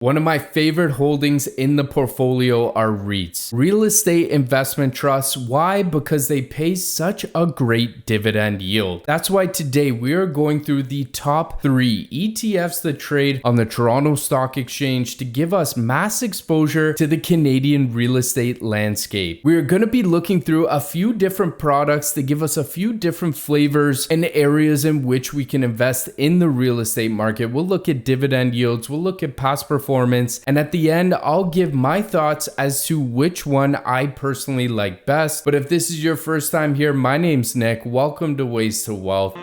One of my favorite holdings in the portfolio are REITs, real estate investment trusts. Why? Because they pay such a great dividend yield. That's why today we are going through the top 3 ETFs that trade on the Toronto Stock Exchange to give us mass exposure to the Canadian real estate landscape. We are going to be looking through a few different products to give us a few different flavors and areas in which we can invest in the real estate market. We'll look at dividend yields, we'll look at past performance, and at the end I'll give my thoughts as to which one I personally like best. But if this is your first time here, my name's Nick. Welcome to Ways to Wealth.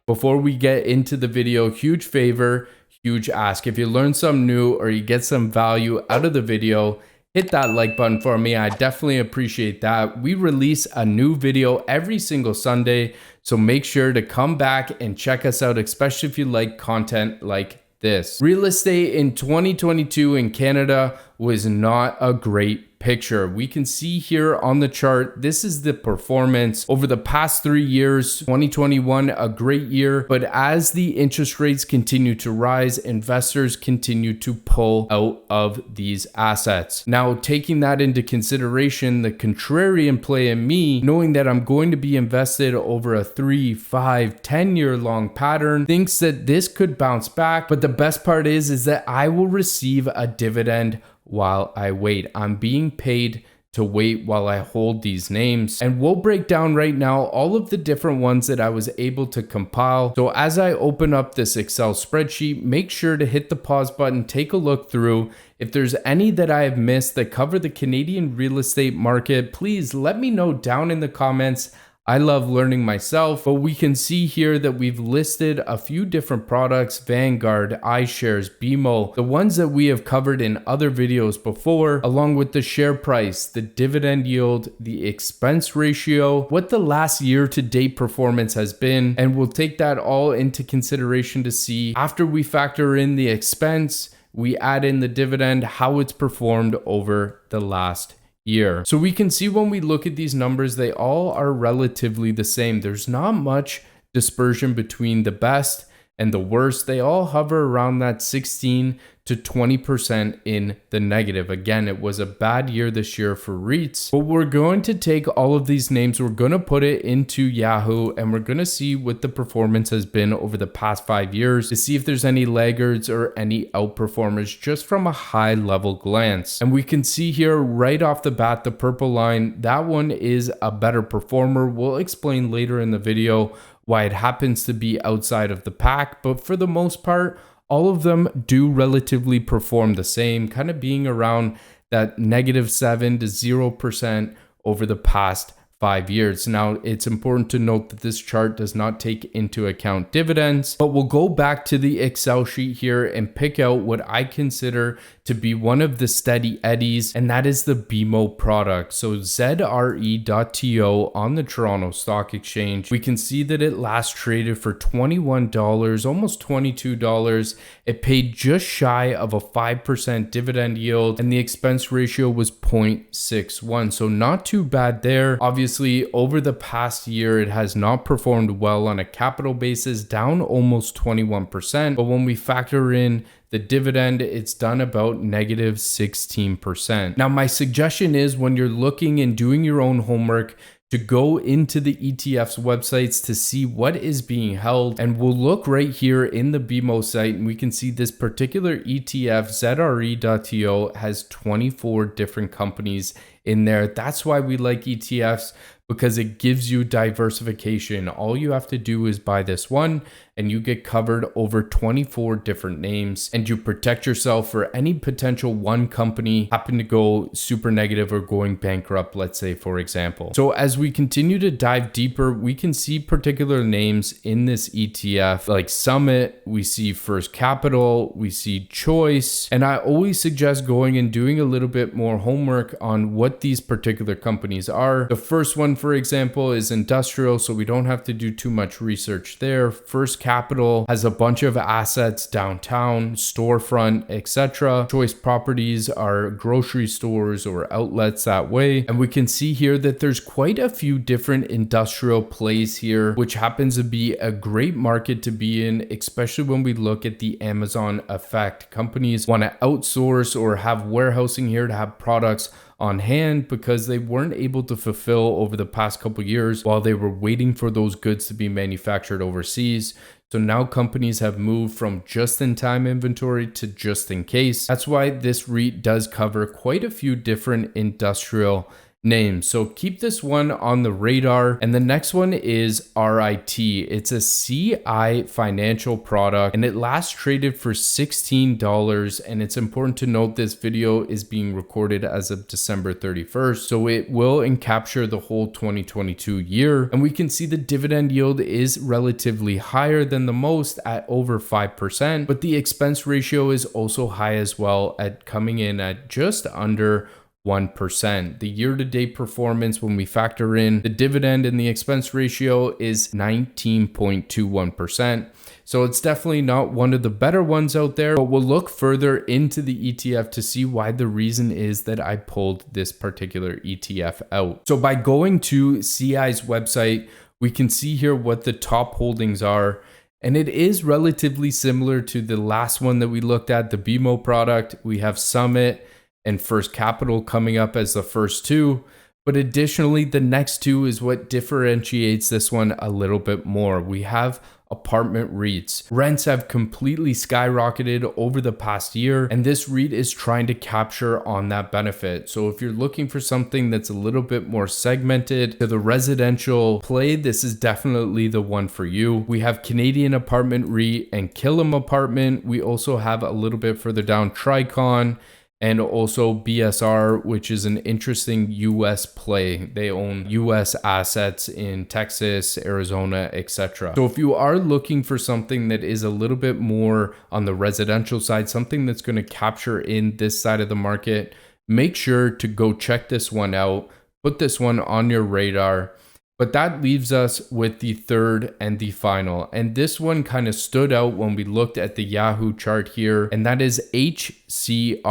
Before we get into the video, huge favor, huge ask. If you learn something new or you get some value out of the video, hit that like button for me. I definitely appreciate that. We release a new video every single Sunday, so make sure to come back and check us out, especially if you like content like this. Real estate in 2022 in Canada was not a great picture. We can see here on the chart, this is the performance over the past 3 years. 2021, a great year, but as the interest rates continue to rise, investors continue to pull out of these assets. Now, taking that into consideration, the contrarian play in me, knowing that I'm going to be invested over a 3, 5, 10 year long pattern, thinks that this could bounce back. But the best part is that I will receive a dividend while I wait. I'm being paid to wait while I hold these names, and we'll break down right now all of the different ones that I was able to compile. So as I open up this Excel spreadsheet, make sure to hit the pause button, take a look through. If there's any that I have missed that cover the Canadian real estate market, please let me know down in the comments. I love learning myself, but we can see here that we've listed a few different products: Vanguard, iShares, BMO, the ones that we have covered in other videos before, along with the share price, the dividend yield, the expense ratio, what the last year to date performance has been, and we'll take that all into consideration to see, after we factor in the expense, we add in the dividend, how it's performed over the last year. So we can see when we look at these numbers, they all are relatively the same. There's not much dispersion between the best and the worst. They all hover around that 16 to 20% in the negative. Again, it was a bad year this year for REITs, but we're going to take all of these names, we're going to put it into Yahoo, and we're going to see what the performance has been over the past 5 years to see if there's any laggards or any outperformers just from a high level glance. And we can see here right off the bat, the purple line, that one is a better performer. We'll explain later in the video why it happens to be outside of the pack, but for the most part, all of them do relatively perform the same, kind of being around that -7 to 0% over the past 5 years. Now, it's important to note that this chart does not take into account dividends, but we'll go back to the Excel sheet here and pick out what I consider to be one of the steady eddies, and that is the BMO product. So ZRE.TO on the Toronto Stock Exchange. We can see that it last traded for $21, almost $22. It paid just shy of a 5% dividend yield, and the expense ratio was 0.61. So not too bad there. Obviously, over the past year, it has not performed well on a capital basis, down almost 21%. But when we factor in the dividend, it's done about -16%. Now, my suggestion is when you're looking and doing your own homework, to go into the ETF's websites to see what is being held. And we'll look right here in the BMO site, and we can see this particular ETF, ZRE.TO, has 24 different companies in there. That's why we like ETFs, because it gives you diversification. All you have to do is buy this one and you get covered over 24 different names, and you protect yourself for any potential one company happen to go super negative or going bankrupt, let's say, for example. So as we continue to dive deeper, we can see particular names in this ETF like Summit, we see First Capital, we see Choice, and I always suggest going and doing a little bit more homework on what these particular companies are. The first one, for example, is industrial, so we don't have to do too much research there. First Capital has a bunch of assets downtown, storefront, etc. Choice Properties are grocery stores or outlets that way. And we can see here that there's quite a few different industrial plays here, which happens to be a great market to be in, especially when we look at the Amazon effect. Companies want to outsource or have warehousing here to have products on hand because they weren't able to fulfill over the past couple years while they were waiting for those goods to be manufactured overseas. So now companies have moved from just-in-time inventory to just-in-case. That's why this REIT does cover quite a few different industrial names. So keep this one on the radar. And the next one is RIT. It's a CI financial product and it last traded for $16. And it's important to note this video is being recorded as of December 31st. So it will capture the whole 2022 year. And we can see the dividend yield is relatively higher than the most at over 5%, but the expense ratio is also high as well at coming in at just under 1%. The year-to-date performance, when we factor in the dividend and the expense ratio, is 19.21%. So it's definitely not one of the better ones out there, but we'll look further into the ETF to see why the reason is that I pulled this particular ETF out. So by going to CI's website, we can see here what the top holdings are. And it is relatively similar to the last one that we looked at, the BMO product. We have Summit and First Capital coming up as the first two. But additionally, the next two is what differentiates this one a little bit more. We have apartment REITs. Rents have completely skyrocketed over the past year, and this REIT is trying to capture on that benefit. So if you're looking for something that's a little bit more segmented to the residential play, this is definitely the one for you. We have Canadian Apartment REIT and Killam Apartment. We also have a little bit further down Tricon, and also BSR, which is an interesting US play. They own US assets in Texas, Arizona, etc. So if you are looking for something that is a little bit more on the residential side, something that's going to capture in this side of the market, make sure to go check this one out. Put this one on your radar. But that leaves us with the third and the final. And this one kind of stood out when we looked at the Yahoo chart here. And that is HCRE.to.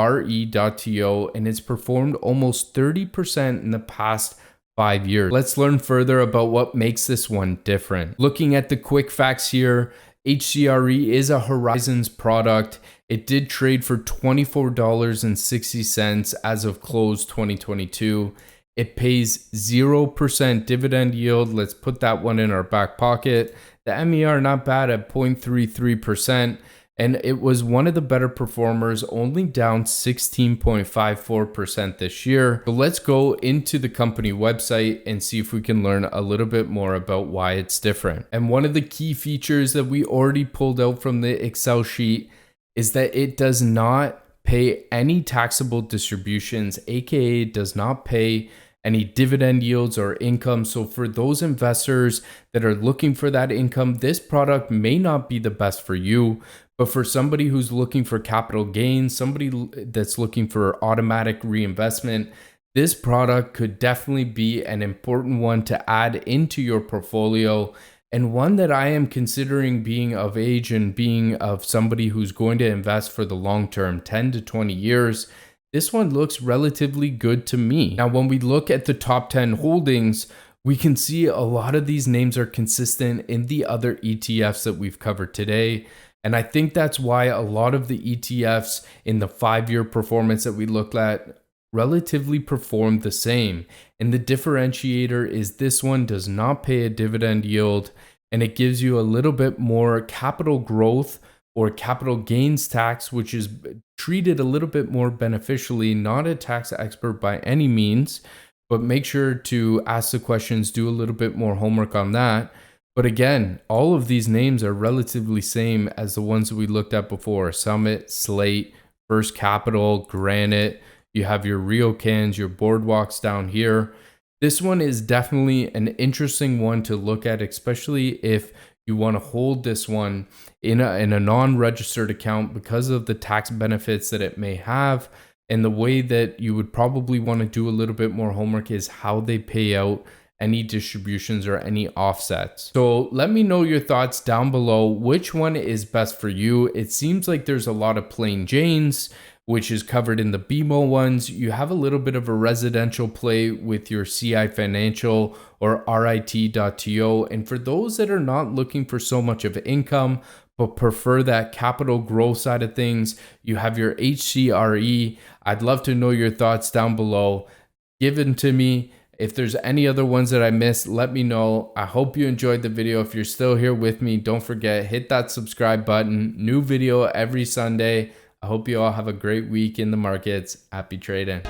And it's performed almost 30% in the past 5 years. Let's learn further about what makes this one different. Looking at the quick facts here, HCRE is a Horizons product. It did trade for $24.60 as of close 2022. It pays 0% dividend yield. Let's put that one in our back pocket. The MER not bad at 0.33%. And it was one of the better performers, only down 16.54% this year. So let's go into the company website and see if we can learn a little bit more about why it's different. And one of the key features that we already pulled out from the Excel sheet is that it does not pay any taxable distributions, aka does not pay any dividend yields or income. So for those investors that are looking for that income, this product may not be the best for you. But for somebody who's looking for capital gains, somebody that's looking for automatic reinvestment, this product could definitely be an important one to add into your portfolio, and one that I am considering being of age and being of somebody who's going to invest for the long term, 10 to 20 years. This one looks relatively good to me. Now, when we look at the top 10 holdings, we can see a lot of these names are consistent in the other ETFs that we've covered today. And I think that's why a lot of the ETFs in the 5-year performance that we looked at relatively performed the same. And the differentiator is this one does not pay a dividend yield, and it gives you a little bit more capital growth or capital gains tax, which is treated a little bit more beneficially. Not a tax expert by any means, but make sure to ask the questions, do a little bit more homework on that. But again, all of these names are relatively same as the ones that we looked at before: Summit, Slate, First Capital, Granite. You have your RioCans, your Boardwalks down here. This one is definitely an interesting one to look at, especially if you want to hold this one in a non-registered account because of the tax benefits that it may have. And the way that you would probably want to do a little bit more homework is how they pay out any distributions or any offsets. So let me know your thoughts down below. Which one is best for you? It seems like there's a lot of plain Janes, which is covered in the BMO ones. You have a little bit of a residential play with your CI Financial or RIT.to. And for those that are not looking for so much of income, but prefer that capital growth side of things, you have your HCRE. I'd love to know your thoughts down below. Give them to me. If there's any other ones that I missed, let me know. I hope you enjoyed the video. If you're still here with me, don't forget, hit that subscribe button. New video every Sunday. I hope you all have a great week in the markets. Happy trading.